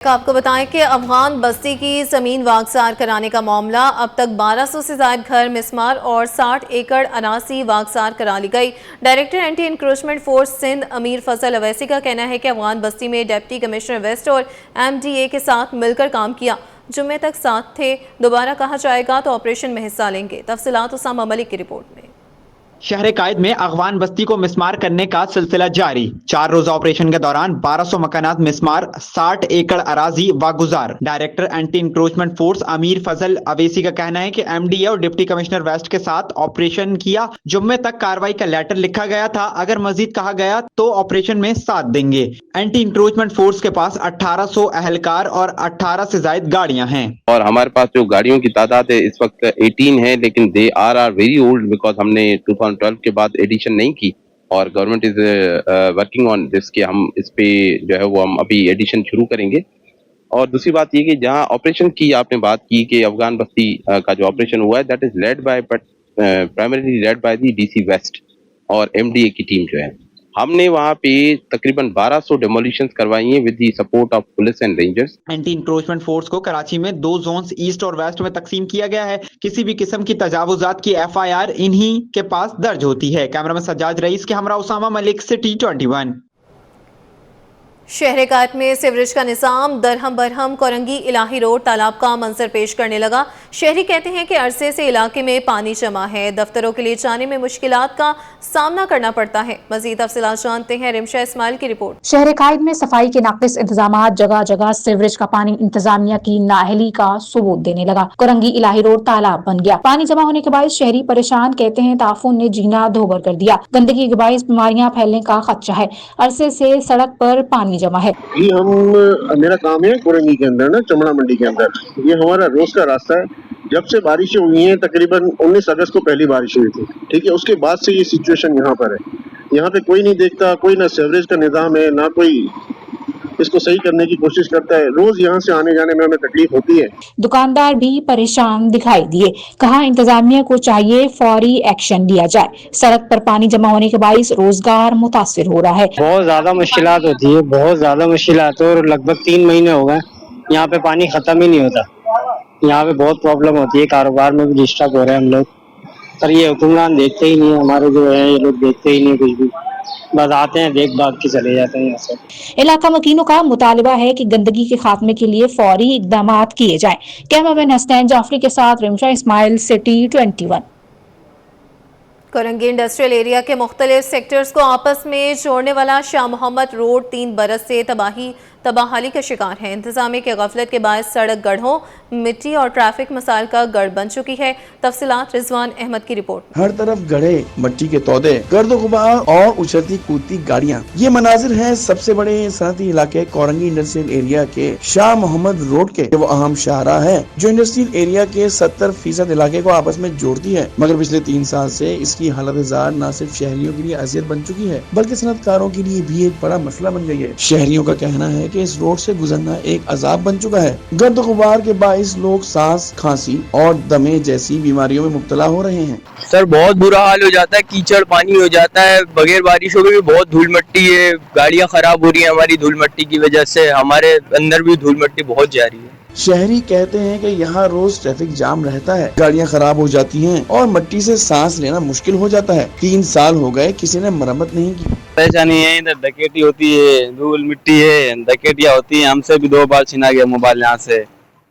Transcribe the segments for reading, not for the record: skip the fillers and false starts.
آپ کو بتائیں کہ افغان بستی کی زمین واگزار کرانے کا معاملہ اب تک 1200 سے زائد گھر مسمار اور 60 ایکڑ اراضی واگزار کرا لی گئی۔ Director anti encroachment force Sindh Amir Fazal Owaisi کا کہنا ہے کہ افغان بستی میں ڈپٹی کمشنر ویسٹ اور ایم ڈی اے کے ساتھ مل کر کام کیا۔ جمعے تک ساتھ تھے، دوبارہ کہا جائے گا تو آپریشن میں حصہ لیں گے۔ تفصیلات اسامہ ملک کی رپورٹ میں۔ شہر قائد میں افغان بستی کو مسمار کرنے کا سلسلہ جاری۔ 4 روزہ آپریشن کے دوران 1200 مکانات مسمار، 60 ایکڑ اراضی واگزار۔ ڈائریکٹر اینٹی انکروچمنٹ فورس امیر فضل اویسی کا کہنا ہے کہ ایم ڈی اے اور ڈپٹی کمشنر ویسٹ کے ساتھ آپریشن کیا۔ جمعے تک کارروائی کا لیٹر لکھا گیا تھا، اگر مزید کہا گیا تو آپریشن میں ساتھ دیں گے۔ اینٹی انکروچمنٹ فورس کے پاس 1800 اہلکار اور 18 سے زائد گاڑیاں ہیں۔ اور ہمارے پاس جو گاڑیوں کی تعداد ہے اس وقت 18 ہے، لیکن they are very old because ہم نے 2012 کے بعد ایڈیشن نہیں کی، اور گورنمنٹ از ورکنگ آن دس کہ ہم اس پہ جو ہے وہ ہم ابھی ایڈیشن شروع کریں گے۔ اور دوسری بات یہ کہ جہاں آپریشن کی آپ نے بات کی کہ افغان بستی کا جو آپریشن ہوا ہے that is led by primarily led by the D C West اور ایم ڈی اے کی ٹیم جو ہے۔ ہم نے وہاں پہ تقریباً 1200 ڈیمولیشنز کروائی ہیں with the support of police and rangers. Anti encroachment force کو کراچی میں 2 زونز ایسٹ اور ویسٹ میں تقسیم کیا گیا ہے۔ کسی بھی قسم کی تجاوزات کی ایف آئی آر انہی کے پاس درج ہوتی ہے۔ کیمرہ مین سجاد رئیس کے ہمراہ اسامہ ملک، سٹی 21۔ شہر قائد میں سیوریج کا نظام درہم برہم کورنگی الہی روڈ تالاب کا منظر پیش کرنے لگا۔ شہری کہتے ہیں کہ عرصے سے علاقے میں پانی جمع ہے، دفتروں کے لیے جانے میں مشکلات کا سامنا کرنا پڑتا ہے۔ مزید تفصیلات جانتے ہیں رمشا اسماعیل کی رپورٹ۔ شہر قائد میں صفائی کے ناقص انتظامات جگہ جگہ سیوریج کا پانی انتظامیہ کی نااہلی کا ثبوت دینے لگا۔ کورنگی الہی روڈ تالاب بن گیا، پانی جمع ہونے کے باعث شہری پریشان، کہتے ہیں تعفن نے جینا دھوبر کر دیا۔ گندگی کے باعث بیماریاں پھیلنے کا خدشہ ہے، عرصے سے سڑک پر پانی جمع ہے۔ میرا کام ہے کورنگی کے اندر نا چمڑا منڈی کے اندر، یہ ہمارا روز کا راستہ ہے۔ جب سے بارشیں ہوئی ہیں تقریباً 19 اگست کو پہلی بارش ہوئی تھی، ٹھیک ہے، اس کے بعد سے یہ سچویشن یہاں پر ہے۔ یہاں پہ کوئی نہیں دیکھتا، کوئی نہ سیوریج کا نظام ہے، نہ کوئی اس کو صحیح کرنے کی کوشش کرتا ہے۔ روز یہاں سے آنے جانے میں ہمیں تکلیف ہوتی ہے۔ دکاندار بھی پریشان دکھائی دیے، کہا انتظامیہ کو چاہیے فوری ایکشن لیا جائے۔ سڑک پر پانی جمع ہونے کے باعث روزگار متاثر ہو رہا ہے۔ بہت زیادہ مشکلات ہوتی ہے، بہت زیادہ مشکلات، اور لگ بھگ 3 مہینے ہو گئے یہاں پہ پانی ختم ہی نہیں ہوتا۔ یہاں پہ بہت پرابلم ہوتی ہے، کاروبار میں بھی ڈسٹرب ہو رہے ہیں ہم لوگ، پر یہ حکمران دیکھتے ہی نہیں، ہمارے جو ہے یہ لوگ دیکھتے ہی نہیں کچھ بھی، بس آتے ہیں دیکھ بھاگ کے چلے جاتے ہیں یہاں سے۔ علاقہ مکینوں کا مطالبہ ہے کہ گندگی کے خاتمے کے لیے فوری اقدامات کیے جائیں۔ کیمرہ مین حسنین جعفری کے ساتھ رمشا اسماعیل، سٹی 21۔ کورنگی انڈسٹریل ایریا کے مختلف سیکٹرز کو آپس میں جوڑنے والا شاہ محمد روڈ 3 برس سے تباہی کا شکار ہے۔ انتظامیہ کے غفلت کے باعث سڑک گڑھوں، مٹی اور ٹریفک مسائل کا گڑھ بن چکی ہے۔ تفصیلات رضوان احمد کی رپورٹ۔ ہر طرف گڑھے، مٹی کے تودے، گرد و غبار اور اچھلتی کودتی گاڑیاں، یہ مناظر ہیں سب سے بڑے صنعتی علاقے کورنگی انڈسٹریل ایریا کے شاہ محمد روڈ کے۔ وہ اہم شاہراہ ہے جو انڈسٹریل ایریا کے 70% علاقے کو آپس میں جوڑتی ہے، مگر پچھلے 3 سال سے اس کی حالت زار نہ صرف شہریوں کے لیے اذیت بن چکی ہے بلکہ صنعت کاروں کے لیے بھی ایک بڑا مسئلہ بن گئی ہے۔ شہریوں کا کہنا ہے کہ اس روڈ سے گزرنا ایک عذاب بن چکا ہے۔ گرد و غبار کے باعث لوگ سانس، کھانسی اور دمے جیسی بیماریوں میں مبتلا ہو رہے ہیں۔ سر بہت برا حال ہو جاتا ہے، کیچڑ پانی ہو جاتا ہے، بغیر بارشوں کے بھی بہت دھول مٹی ہے، گاڑیاں خراب ہو رہی ہیں ہماری دھول مٹی کی وجہ سے، ہمارے اندر بھی دھول مٹی بہت جا رہی ہے۔ شہری کہتے ہیں کہ یہاں روز ٹریفک جام رہتا ہے، گاڑیاں خراب ہو جاتی ہیں اور مٹی سے سانس لینا مشکل ہو جاتا ہے۔ 3 سال ہو گئے کسی نے مرمت نہیں کی۔ پریشانی ہے، ادھر ڈکیٹی ہوتی ہے، دھول مٹی ہے، ڈکیٹیاں ہوتی ہیں، ہم سے بھی 2 بار چھینا گیا موبائل یہاں سے،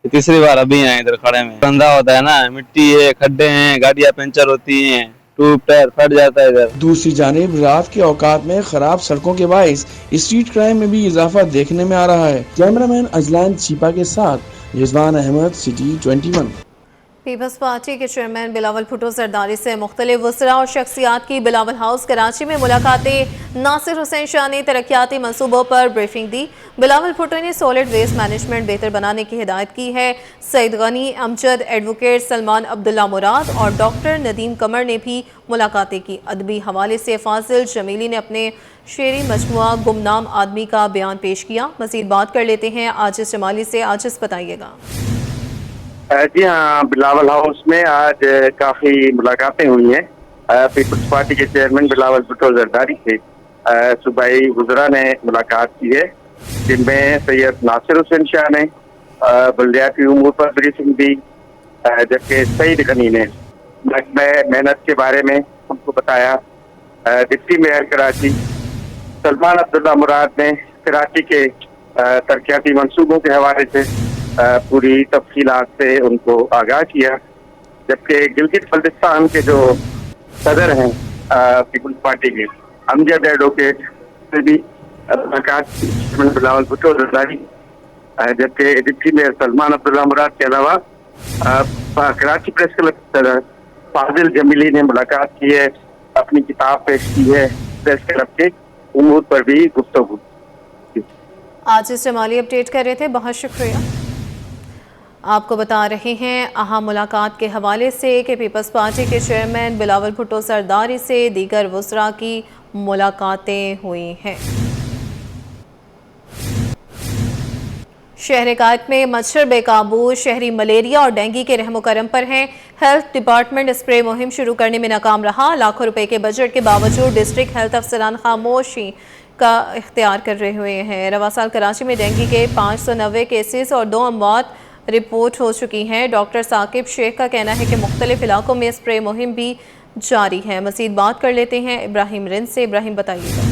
تیسری بار ابھی ہیں ادھر کھڑے میں۔ گندا ہوتا ہے نا، مٹی ہے، کھڈے ہیں، گاڑیاں پنچر ہوتی ہیں، ٹوب ٹائر پھٹ جاتا ہے ادھر۔ دوسری جانب رات کے اوقات میں خراب سڑکوں کے باعث اسٹریٹ کرائم میں بھی اضافہ دیکھنے میں آ رہا ہے۔ کیمرہ مین اجلان چیپا کے ساتھ Rizwan Ahmed, city 21۔ Peoples party کے چیئرمین بلاول بھٹو زرداری سے مختلف وزراء اور شخصیات کی بلاول ہاؤس کراچی میں ملاقاتیں۔ ناصر حسین شاہ نے ترقیاتی منصوبوں پر بریفنگ دی۔ بلاول بھٹو نے سالڈ ویسٹ مینجمنٹ بہتر بنانے کی ہدایت کی ہے۔ سعید غنی، امجد، ایڈوکیٹ سلمان عبداللہ مراد اور ڈاکٹر ندیم قمر نے بھی ملاقاتیں کی۔ ادبی حوالے سے فاضل جمیلی نے اپنے شعری مجموعہ گمنام آدمی کا بیان پیش کیا۔ مزید بات کر لیتے ہیں عاجز جمالی سے۔ عاجز بتائیے گا۔ جی ہاں، بلاول ہاؤس میں آج کافی ملاقاتیں ہوئی ہیں۔ پیپلز پارٹی کے چیئرمین بلاول بھٹو زرداری سے صوبائی وزراء نے ملاقات کی ہے जिनमें सैयद नासिर हुसैन शाह ने बल्दियाती उमूर पर ब्रीफिंग दी, जबकि सईद गनी ने महकमा मेहनत के बारे में उनको बताया। डिप्टी मेयर कराची सलमान अब्दुल्ला मुराद ने कराची के तरक्याती मंसूबों के हवाले से पूरी तफसीलात से उनको आगाह किया, जबकि गिलगित बल्तिस्तान के जो सदर हैं पीपल्स पार्टी के अमजद एडवोकेट से भी बिलावल भुट्टो जरदारी, जबकि डिप्टी मेयर सलमान अब्दुल्ला मुराद के अलावा कराची प्रेस क्लब सदर फाजिल जमीली ने मुलाकात की है, अपनी किताब पेश की है, प्रेस क्लब के उमूर पर भी गुफ्तगू। आज इस जमाली अपडेट कर रहे थे, बहुत शुक्रिया। आपको बता रहे हैं अहम मुलाकात के हवाले से कि पीपल्स पार्टी के चेयरमैन बिलावल भुट्टो सरदारी से दीगर वज़रा की मुलाकातें हुई हैं। शहर कायद में मच्छर बेकाबू, शहरी मलेरिया और डेंगू के रहमो करम पर हैं। हेल्थ डिपार्टमेंट स्प्रे मुहिम शुरू करने में नाकाम रहा। लाखों रुपए के बजट के बावजूद डिस्ट्रिक्ट हेल्थ अफसरान खामोशी का इख्तियार कर रहे हुए हैं। रवा साल कराची में डेंगू के 590 केसेस और 2 अमवात रिपोर्ट हो चुकी हैं। डॉक्टर साकिब शेख का कहना है कि मुख्तलिफ इलाकों में स्प्रे मुहिम भी जारी है। मज़ीद बात कर लेते हैं इब्राहिम रिंद से। इब्राहिम बताइएगा।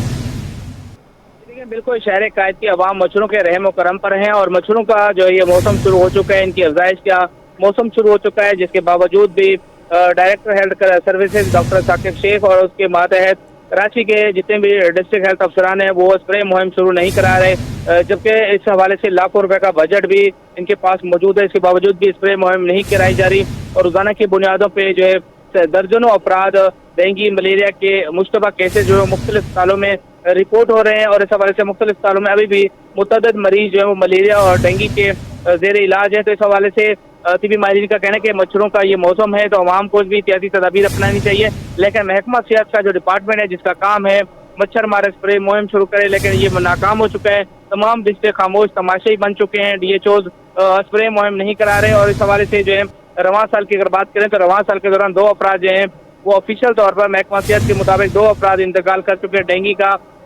बिल्कुल, शहर कायद की आवाम मच्छरों के रहम करम पर हैं और मच्छरों का जो ये मौसम शुरू हो चुका है, इनकी अफजाइश का मौसम शुरू हो चुका है, जिसके बावजूद भी director health services doctor Saqib Sheikh और उसके मातहत कराची के जितने भी डिस्ट्रिक्ट हेल्थ अफसरान हैं वो स्प्रे मुहिम शुरू नहीं करा रहे, जबकि इस हवाले से लाखों रुपए का बजट भी इनके पास मौजूद है। इसके बावजूद भी स्प्रे मुहिम नहीं कराई जा रही और रोजाना की बुनियादों पर जो है दर्जनों अफराद डेंगू मलेरिया के मुश्तबा केसेज जो है मुख्तलिफ अस्पतालों में रिपोर्ट हो रहे हैं और इस हवाले से मुख्तलिफ अस्पतालों में अभी भी मुतअद्दिद मरीज जो है वो मलेरिया और डेंगू के जेर इलाज है। तो इस हवाले से तिबी माहिरीन का कहना है कि मच्छरों का ये मौसम है तो अवाम को भी एहतियाती तदाबीर अपनानी चाहिए, लेकिन महकमा सेहत का जो डिपार्टमेंट है जिसका काम है मच्छर मारे स्प्रे मुहिम शुरू करे, लेकिन ये नाकाम हो चुका है। तमाम डिस्ट्रिक्ट खामोश तमाशाई बन चुके हैं, DHOs स्प्रे मुहिम नहीं करा रहे और इस हवाले से जो है रवां साल की अगर बात करें तो रवां साल के दौरान 2 अफराद जो हैं वो ऑफिशियल तौर पर महकमा सेहत के मुताबिक 2 अफराद इंतकाल कर चुके हैं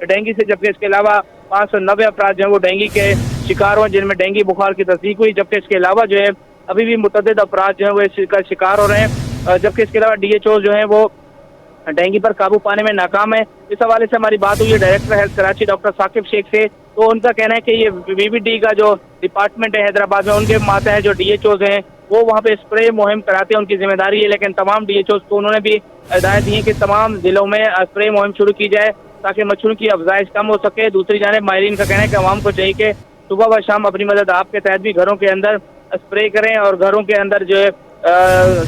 डेंगू से, जबकि इसके अलावा 590 अफराद जो है वो डेंगू के शिकार हुए जिनमें डेंगू बुखार की तस्दीक हुई, जबकि इसके अलावा जो है अभी भी मुतअद्दिद अफराद जो है वो इसका शिकार हो रहे हैं, जबकि इसके अलावा DHOs जो है वो डेंगू पर काबू पाने में नाकाम है। इस हवाले से हमारी बात हुई है director health Karachi doctor Saqib Sheikh से, तो उनका कहना है कि ये VVD का जो डिपार्टमेंट है हैदराबाद में उनके माता है जो DHOs हैं वो वहाँ पे स्प्रे मुहिम कराते हैं, उनकी जिम्मेदारी है, लेकिन तमाम DHOs को उन्होंने भी हिदायत दी है कि तमाम जिलों में स्प्रे मुहिम शुरू की जाए ताकि मच्छरों की अफजाइश कम हो सके। दूसरी जानिब माहिरीन का कहना है कि आवाम को चाहिए कि सुबह व शाम अपनी मदद आपके तहत भी घरों के अंदर स्प्रे करें और घरों के अंदर जो है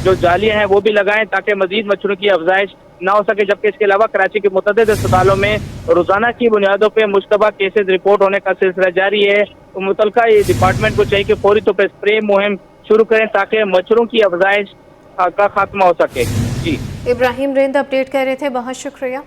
जो जालियां हैं वो भी लगाएं ताकि मजीद मच्छरों की अफजाइश ना हो सके। जबकि इसके अलावा कराची के मुतअद्दिद अस्पतालों में रोजाना की बुनियादों पर मुश्तबा केसेज रिपोर्ट होने का सिलसिला जारी है, तो मुतलका ये डिपार्टमेंट को चाहिए कि फौरी तौर पर स्प्रे मुहिम शुरू करें ताकि मच्छरों की अफजाइश का खात्मा हो सके। जी इब्राहिम रिंद अपडेट कर रहे थे, बहुत शुक्रिया।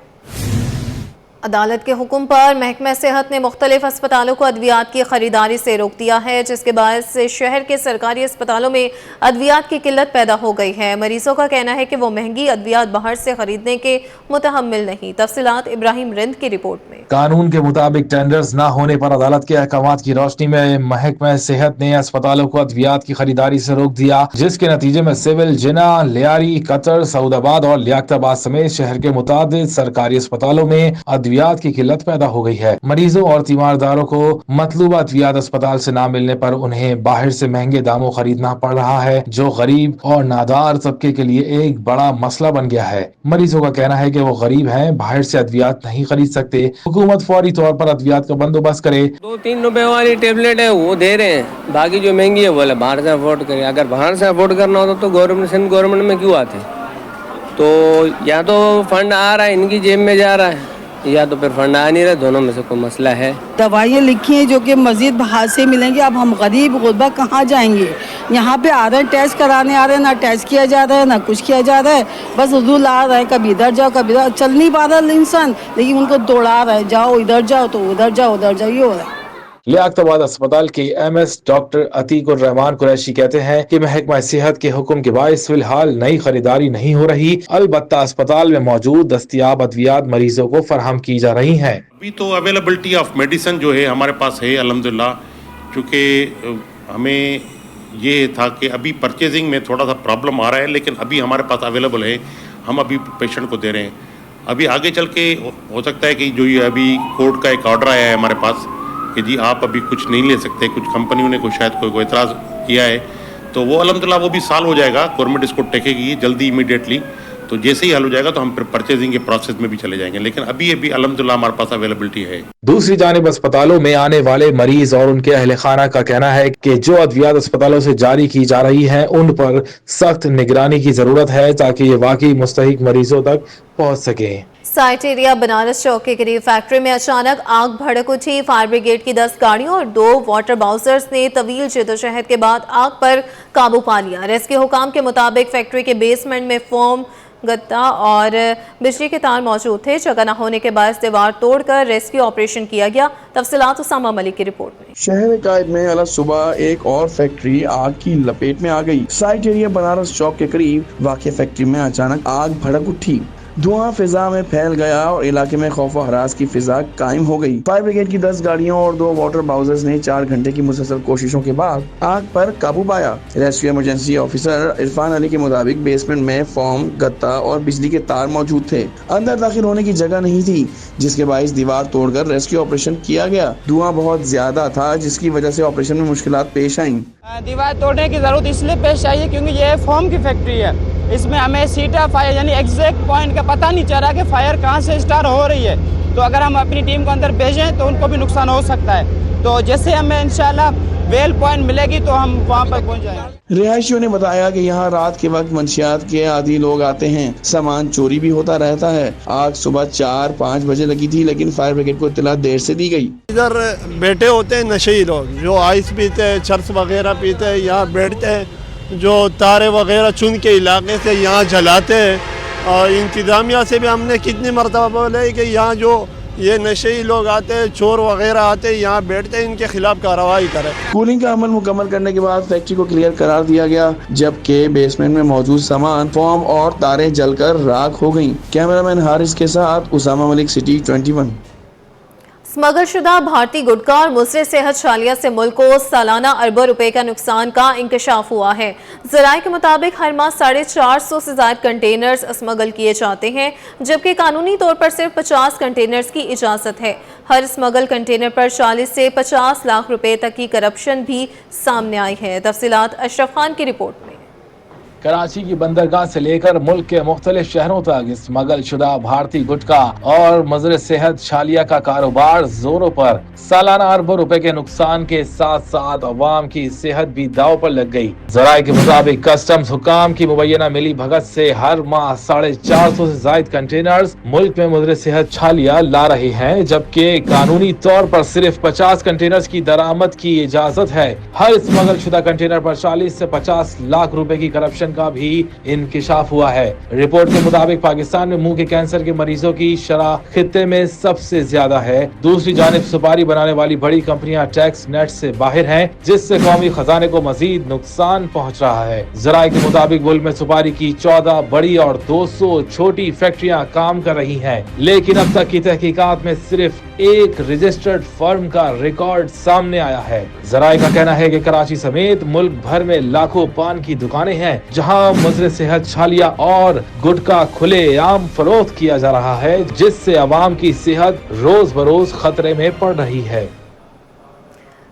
अदालत के हुक्म पर महकमा सेहत ने मुख्तलिफ अस्पतालों को अद्वियात की खरीदारी से रोक दिया है, जिसके बाद से शहर के सरकारी अस्पतालों में अद्वियात की किल्लत पैदा हो गई है। मरीजों का कहना है कि वो महंगी अद्वियात बाहर से खरीदने के मुतहम्मिल नहीं। तफसीलात इब्राहिम रिंद की रिपोर्ट में। कानून के मुताबिक टेंडर्स न होने पर अदालत के अहकामात की रोशनी में महकमा सेहत ने अस्पतालों को अद्वियात की खरीदारी से रोक दिया, जिसके नतीजे में सिविल, जिना, लियारी, कतर, सऊदाबाद और लियाकताबाद समेत शहर के मुताबिक सरकारी अस्पतालों में अद्वियात की किल्लत पैदा हो गई है। मरीजों और तीमारदारों को मतलूबा अद्वियात अस्पताल से ना मिलने पर उन्हें बाहर से महंगे दामों खरीदना पड़ रहा है, जो गरीब और नादार तबके के लिए एक बड़ा मसला बन गया है। मरीजों का कहना है कि वो गरीब हैं, बाहर से अद्वियात नहीं खरीद सकते। हुकूमत फौरी तौर पर अद्वियात का बंदोबस्त करे। 2-3 रुपए वाली टेबलेट है वो दे रहे हैं, बाकी जो महंगी है वो बाहर से अफोर्ड करें। अगर बाहर से अफोर्ड करना होता तो गवर्नमेंट में क्यों आते? तो या तो फंड आ रहा है इनकी जेब में जा रहा है या तो फिर फंड आ नहीं रहा, दोनों में से कोई मसला है। दवाइयाँ लिखी हैं जो कि मजीद बाहर से मिलेंगी, अब हम गरीब गुरबा कहाँ जाएंगे? यहाँ पे आ रहे हैं टेस्ट कराने आ रहे हैं, ना टेस्ट किया जा रहा है ना कुछ किया जा रहा है, बस हुजूर आ रहा है कभी इधर जाओ कभी इधर, चल नहीं पा रहा इंसान, लेकिन उनको दौड़ा रहा है, जाओ इधर जाओ तो उधर जाओ उधर जाओ, ये हो रहा है। लियाकताबाद अस्पताल के MS डॉक्टर अतीकुर रहमान कुरैशी कहते हैं कि महकमा सेहत के हुक्म के बायस फिलहाल नई खरीदारी नहीं हो रही, अलबत्ता अस्पताल में मौजूद दस्तयाब अद्वियात मरीजों को फराहम की जा रही हैं। अभी तो अवेलेबिलिटी ऑफ मेडिसिन जो है हमारे पास है अल्हम्दुलिल्लाह, क्योंकि हमें ये था कि अभी परचेजिंग में थोड़ा सा प्रॉब्लम आ रहा है, लेकिन अभी हमारे पास अवेलेबल है, हम अभी पेशेंट को दे रहे हैं। अभी आगे चल के हो सकता है कि जो ये अभी कोर्ट का एक ऑर्डर आया है हमारे पास कि जी आप अभी कुछ नहीं ले सकते, कुछ कंपनियों ने शायद कोई एतराज़ किया है, तो वो अल्हम्दुलिल्लाह वो भी सॉल्व हो जाएगा, गवर्नमेंट इसको टेकेगी जल्दी इमीडिएटली, तो जैसे ही हल हो जाएगा तो हम फिर परचेजिंग के प्रोसेस में भी चले जाएंगे, लेकिन अभी अल्हम्दुलिल्लाह हमारे पास अवेलेबिलिटी है। दूसरी जानिब अस्पतालों में आने वाले मरीज और उनके अहल खाना का कहना है कि जो अद्वियात अस्पतालों से जारी की जा रही हैं उन पर सख्त निगरानी की जरूरत है ताकि ये वाकई मुस्तहिक मरीजों तक पहुंच सके। साइट एरिया बनारस चौक के करीब फैक्ट्री में अचानक आग भड़क उठी। फायर ब्रिगेड की 10 गाड़ियों और 2 वाटर बाउंसर्स ने तवील जद्दोजहद के बाद आग पर काबू पा लिया। रेस्क्यू हुकाम के मुताबिक फैक्ट्री के बेसमेंट में फोम, गत्ता और बिजली के तार मौजूद थे। जगह न होने के बाद दीवार तोड़कर रेस्क्यू ऑपरेशन किया गया। तफसीलात उसामा मलिक की रिपोर्ट में। शहर कायद में अलग सुबह एक और फैक्ट्री आग की लपेट में आ गई। साइट एरिया बनारस चौक के करीब वाक़ फैक्ट्री में अचानक आग भड़क उठी। धुआं फिजा में फैल गया और इलाके में खौफ व हरास की फिजा कायम हो गई। फायर ब्रिगेड की 10 गाड़ियों और 2 वाटर बाउंसर्स ने 4 घंटे की मुसलसल कोशिशों के बाद आग पर काबू पाया। Rescue emergency officer Irfan Ali के मुताबिक बेसमेंट में फोम, गत्ता और बिजली के तार मौजूद थे। अंदर दाखिल होने की जगह नहीं थी, जिसके बाइस दीवार तोड़कर रेस्क्यू ऑपरेशन किया गया। धुआं बहुत ज्यादा था, जिसकी वजह से ऑपरेशन में मुश्किलात पेश आईं। दीवार तोड़ने की जरूरत इसलिए पेश आई है क्योंकि ये फोम की फैक्ट्री है। इसमें हमें सीटा फायर यानी एग्जैक्ट पॉइंट का पता नहीं चल रहा कि फायर कहाँ से स्टार्ट हो रही है, तो अगर हम अपनी टीम को अंदर भेजें तो उनको भी नुकसान हो सकता है। तो जैसे हमें इंशाल्लाह वेल पॉइंट मिलेगी तो हम वहाँ पर पहुँच जाएंगे। रिहायशियों ने बताया कि यहाँ रात के वक्त मंशियात के आदी लोग आते हैं, सामान चोरी भी होता रहता है। आग सुबह 4-5 बजे लगी थी, लेकिन फायर ब्रिगेड को इत्तला देर से दी गई। इधर बैठे होते हैं नशेई लोग जो आइस पीते हैं, चर्स वगैरह पीते हैं, यहाँ बैठते हैं, जो तारे वगैरह चुन के इलाके से यहाँ जलाते हैं। और इंतजामिया से भी हमने कितनी मरतबा बोले कि यहाँ जो ये नशेई लोग आते हैं, चोर वगैरह आते हैं, यहाँ बैठते हैं, इनके खिलाफ कार्रवाई करें। कूलिंग का अमल मुकम्मल करने के बाद फैक्ट्री को क्लियर करार दिया गया, जबकि बेसमेंट में मौजूद सामान, फोम और तारें जलकर राख हो गईं। कैमरामैन हारिस के साथ उसामा मलिक, सिटी 21। स्मगलशुदा भारतीय गुटखा और मुसरे सेहत छालिया से मुल्क को सालाना अरबों रुपए का नुकसान का इंकशाफ हुआ है। ज़राए के मुताबिक हर माह 450 से ज़ायद कंटेनर्स स्मगल किए जाते हैं, जबकि कानूनी तौर पर सिर्फ 50 कंटेनर्स की इजाज़त है। हर स्मगल कंटेनर पर 40 से 50 लाख रुपए तक की करप्शन भी सामने आई है। तफसीलात अशरफ खान की रिपोर्ट में। कराची की बंदरगाह से लेकर मुल्क के मुख्तलिफ शहरों तक स्मगल शुदा भारतीय गुटखा और मजरे सेहत छालिया का कारोबार जोरों पर सालाना अरबों रुपए के नुकसान के साथ साथ अवाम की सेहत भी दाव पर लग गई। ज़राए के मुताबिक कस्टम्स हुकाम की मुबैना मिली भगत से हर माह 450 से जायद कंटेनर्स मुल्क में मजरे सेहत छालिया ला रहे हैं, जबकि कानूनी तौर पर सिर्फ 50 कंटेनर्स की दरामद की इजाजत है। हर स्मगल शुदा कंटेनर पर 40 से 50 लाख रुपए की करप्शन का भी इंकिशाफ हुआ है। रिपोर्ट के मुताबिक पाकिस्तान में मुंह के कैंसर के मरीजों की शरह खित्ते में सबसे ज्यादा है। दूसरी जानिब सुपारी बनाने वाली बड़ी कंपनियां टैक्स नेट से बाहर हैं, जिससे कौमी खजाने को मजीद नुकसान पहुंच रहा है। ज़राए के मुताबिक मुल्क में सुपारी की 14 बड़ी और 200 छोटी फैक्ट्रियां काम कर रही हैं, लेकिन अब तक की तहकीकात में सिर्फ एक रजिस्टर्ड फर्म का रिकॉर्ड सामने आया है। ज़राए का कहना है कि कराची समेत मुल्क भर में लाखों पान की दुकानें हैं, जहां मजरे सेहत छालिया और गुटखा खुले आम फरोख्त किया जा रहा है, जिससे अवाम की सेहत रोज बरोज खतरे में पड़ रही है।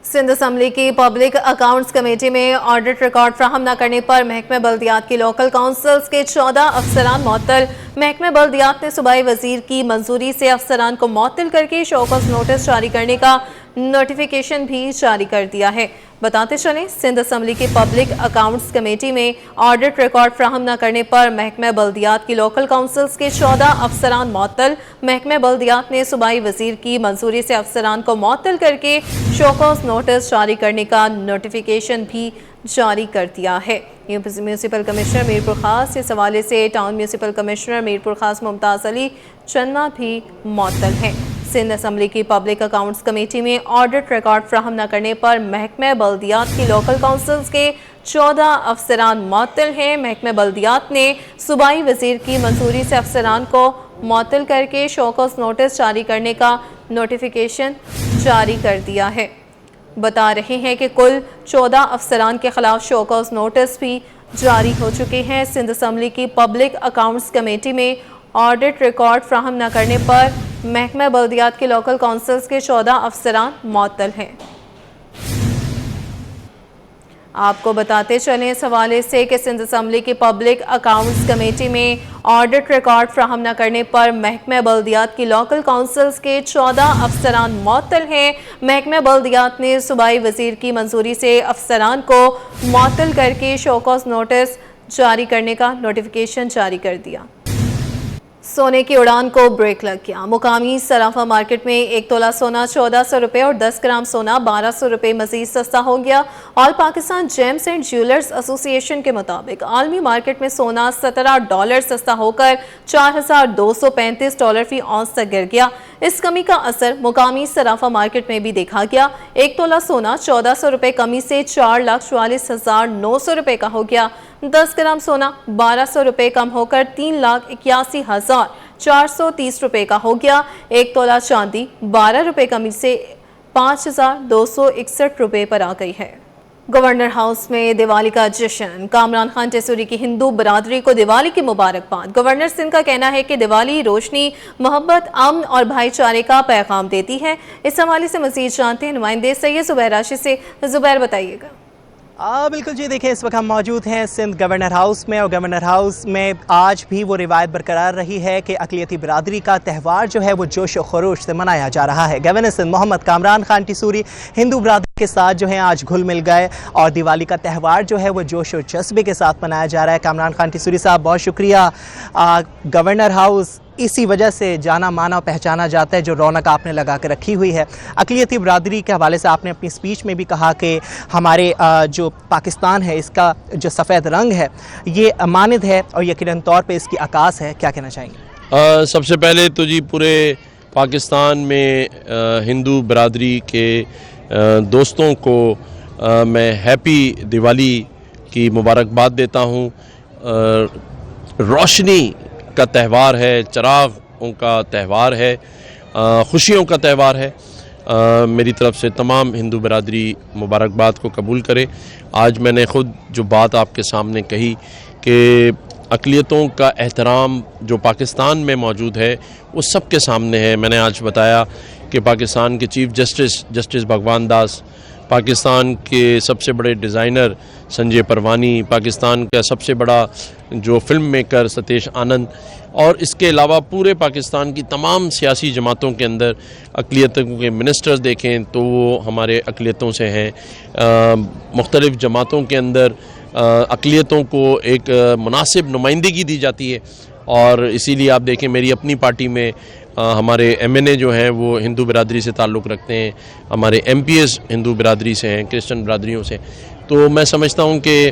सिंध असम्बली की पब्लिक अकाउंट्स कमेटी में ऑडिट रिकॉर्ड फ्राहम न करने पर महकमे बल्दियात की लोकल काउंसिल्स के 14 अफसरान मुअत्तल। महकमे बल्दियात ने सूबाई वजीर की मंजूरी से अफसरान को मुअत्तल करके शोकॉज नोटिस जारी करने का नोटिफिकेशन भी जारी कर दिया है। बताते चलें, सिंध असम्बली की पब्लिक अकाउंट्स कमेटी में ऑडिट रिकॉर्ड फ्राहम न करने पर महकमे बल्दियात की लोकल काउंसिल्स के 14 अफसरान मुअत्तल। महकमे बल्दियात ने सूबाई वजीर की मंजूरी से अफसरान को मुअत्तल करके शोकॉज नोटिस जारी करने का नोटिफिकेशन भी जारी कर दिया है। म्यूनसिपल कमिश्नर मीरपुर खास इस हवाले से टाउन म्यूनसिपल कमिश्नर मीरपुर खास मुमताज़ अली चन्ना भी मुअत्तल हैं। सिंध असम्बली की पब्लिक अकाउंट्स कमेटी में ऑडिट रिकॉर्ड फ्राहम न करने पर महकमे बल्दियात की लोकल काउंसिल्स के 14 अफसरान मुअत्तल हैं। महकमे बल्दियात ने सूबाई वजीर की मंजूरी से अफसरान को मुअत्तल करके शोकॉज नोटिस जारी करने का नोटिफिकेशन जारी कर दिया है। बता रहे हैं कि कुल 14 अफसरान के खिलाफ शोकॉज नोटिस भी जारी हो चुके हैं। सिंध असम्बली की पब्लिक अकाउंट्स कमेटी में ऑडिट रिकॉर्ड फ्राहम न करने पर महकमा बल्दियात के लोकल काउंसिल्स के 14 अफसरान मुअत्तल हैं। आपको बताते चलें इस हवाले से कि सिंध असम्बली की पब्लिक अकाउंट्स कमेटी में ऑडिट रिकॉर्ड फ्राहम न करने पर महकमा बल्दियात की लोकल काउंसिल्स के 14 अफसरान मुअत्तल हैं। महकमा बल्दियात ने सूबाई वजीर की मंजूरी से अफसरान को मुअत्तल करके शोकॉज नोटिस जारी करने का नोटिफिकेशन जारी कर दिया। सोने की उड़ान को ब्रेक लग गया। मुकामी सराफा मार्केट में 1 तोला सोना 1400 रुपये और 10 ग्राम सोना 1200 रुपये मजीद सस्ता हो गया। All Pakistan James and jewellers association के मुताबिक आलमी मार्केट में सोना $17 सस्ता होकर $4235 फी औंस तक गिर गया। इस कमी का असर मुकामी सराफा मार्केट में भी देखा गया। 1 तोला सोना 1400 रुपये कमी से 4,44,900 रुपये का हो गया। 10 ग्राम सोना 1200 रुपये कम होकर 3,81,430 रुपये का हो गया। 1 तोला चांदी 12 रुपये कमी से 5,261 रुपये पर आ गई है। गवर्नर हाउस में दिवाली का जश्न। कामरान खान टेसूरी की हिंदू बरादरी को दिवाली की मुबारकबाद। गवर्नर सिंध का कहना है कि दिवाली रोशनी, मोहब्बत, अमन और भाईचारे का पैगाम देती है। इस हवाले से मजीद जानते हैं नुमाइंदे सैयद जुबैर राशिद से। जुबैर बताइएगा। बिल्कुल जी, देखिए इस वक्त हम मौजूद हैं सिंध गवर्नर हाउस में और गवर्नर हाउस में आज भी वो रिवायत बरकरार रही है कि अक़लियती बिरादरी का त्यौहार जो है वो जोश व खरोश से मनाया जा रहा है। गवर्नर सिंध मोहम्मद कामरान खान टेसूरी हिंदू बिरादरी के साथ जो है आज घुल मिल गए और दिवाली का त्यौहार जो है वो जोश व जज्बे के साथ मनाया जा रहा है। कामरान खान टेसूरी साहब बहुत शुक्रिया। गवर्नर हाउस इसी वजह से जाना माना पहचाना जाता है, जो रौनक आपने लगा के रखी हुई है। अक़लियती बिरादरी के हवाले से आपने अपनी स्पीच में भी कहा कि हमारे जो पाकिस्तान है इसका जो सफ़ेद रंग है ये अमानत है और यकीनन तौर पे इसकी आकाश है। क्या कहना चाहेंगे? सबसे पहले तो जी पूरे पाकिस्तान में हिंदू बिरादरी के दोस्तों को मैं हैप्पी दिवाली की मुबारकबाद देता हूँ। रोशनी का त्यौहार है, चिरागों का त्यौहार है, खुशियों का त्यौहार है। मेरी तरफ से तमाम हिंदू बिरादरी मुबारकबाद को कबूल करे। आज मैंने ख़ुद जो बात आपके सामने कही कि अक़लियतों का एहतराम जो पाकिस्तान में मौजूद है वो सब के सामने है। मैंने आज बताया कि पाकिस्तान के चीफ़ जस्टिस भगवान दास, पाकिस्तान के सबसे बड़े डिज़ाइनर संजय परवानी, पाकिस्तान का सबसे बड़ा जो फिल्म मेकर सतीश आनंद और इसके अलावा पूरे पाकिस्तान की तमाम सियासी जमातों के अंदर अक़लियतों के मिनिस्टर्स देखें तो वो हमारे अक़लियतों से हैं। मुख्तलिफ़ जमातों के अंदर अक़लियतों को एक मुनासिब नुमाइंदगी दी जाती है और इसीलिए आप देखें मेरी अपनी पार्टी में हमारे MNA जो हैं वो हिंदू बिरादरी से ताल्लुक़ रखते हैं, हमारे MPs हिंदू बिरादरी से हैं, क्रिश्चियन बिरादरियों से। तो मैं समझता हूँ कि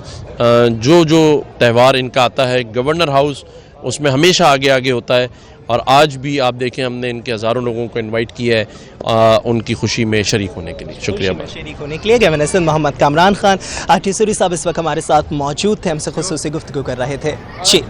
जो जो त्यौहार इनका आता है गवर्नर हाउस उसमें हमेशा आगे आगे होता है और आज भी आप देखें हमने इनके हज़ारों लोगों को इनवाइट किया है उनकी खुशी में शरीक होने के लिए। शुक्रिया शरीक होने के लिए। गवर्नर सिंध मोहम्मद कामरान खान टेसूरी साहब इस वक्त हमारे साथ मौजूद थे, हमसे खुसूसी गुफ्तगू कर रहे थे जी।